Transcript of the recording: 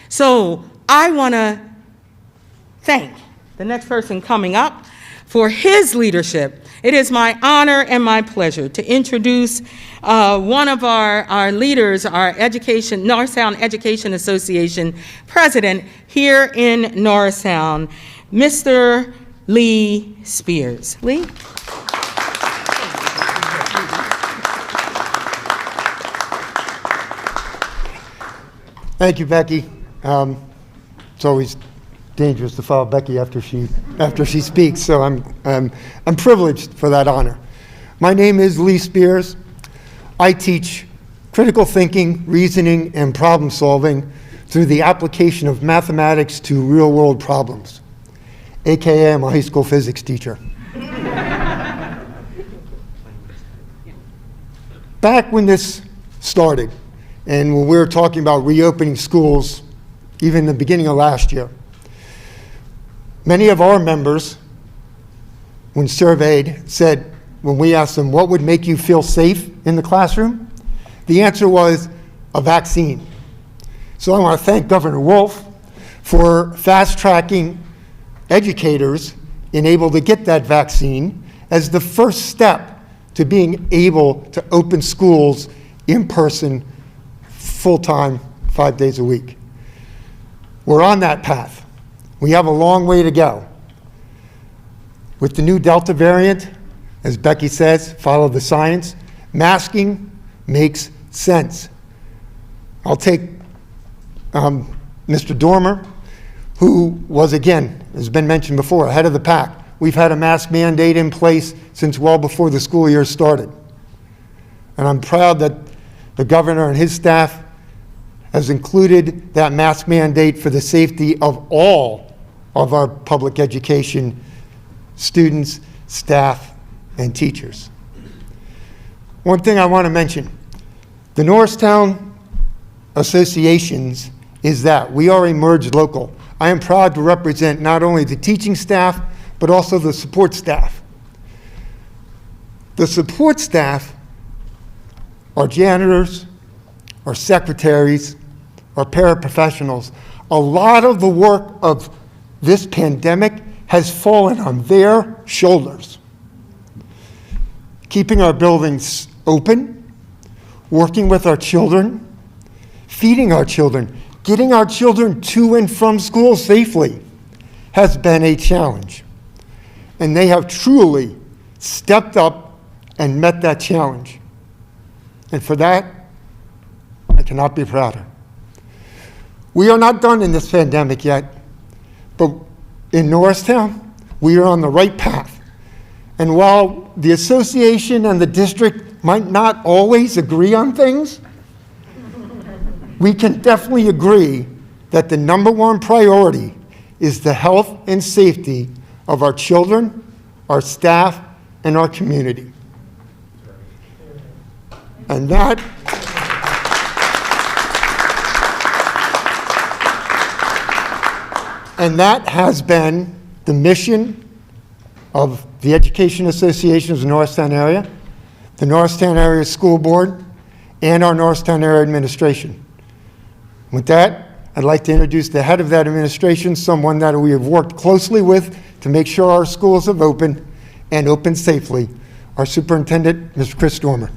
So I want to thank the next person coming up for his leadership. It is my honor and my pleasure to introduce one of our leaders, our Norristown Education Association president here in Norristown, Mr. Lee Spears. Lee? Thank you, Becky. It's always dangerous to follow Becky after she speaks, so I'm privileged for that honor. My name is Lee Spears. I teach critical thinking, reasoning, and problem solving through the application of mathematics to real-world problems, AKA I'm a high school physics teacher. Back when this started, and when we were talking about reopening schools, even in the beginning of last year, many of our members, when surveyed, said, when we asked them, what would make you feel safe in the classroom? The answer was a vaccine. So I want to thank Governor Wolf for fast-tracking educators and able to get that vaccine as the first step to being able to open schools in person, full-time, 5 days a week. We're on that path. We have a long way to go. With the new Delta variant, as Becky says, follow the science, masking makes sense. I'll take Mr. Dormer, who was, again, has been mentioned before, ahead of the pack. We've had a mask mandate in place since well before the school year started. And I'm proud that the governor and his staff has included that mask mandate for the safety of all of our public education students, staff, and teachers. One thing I want to mention, the Norristown Associations is that we are a merged local. I am proud to represent not only the teaching staff, but also the support staff. The support staff are janitors, our secretaries, our paraprofessionals. A lot of the work of this pandemic has fallen on their shoulders. Keeping our buildings open, working with our children, feeding our children, getting our children to and from school safely has been a challenge. And they have truly stepped up and met that challenge. And for that, I cannot be prouder. We are not done in this pandemic yet, but in Norristown, we are on the right path. And while the association and the district might not always agree on things, we can definitely agree that the #1 priority is the health and safety of our children, our staff, and our community. And that has been the mission of the Education Associations of the Norristown area, the Norristown Area School Board, and our Norristown Area Administration. With that, I'd like to introduce the head of that administration, someone that we have worked closely with to make sure our schools have opened and opened safely, our superintendent, Mr. Chris Dormer.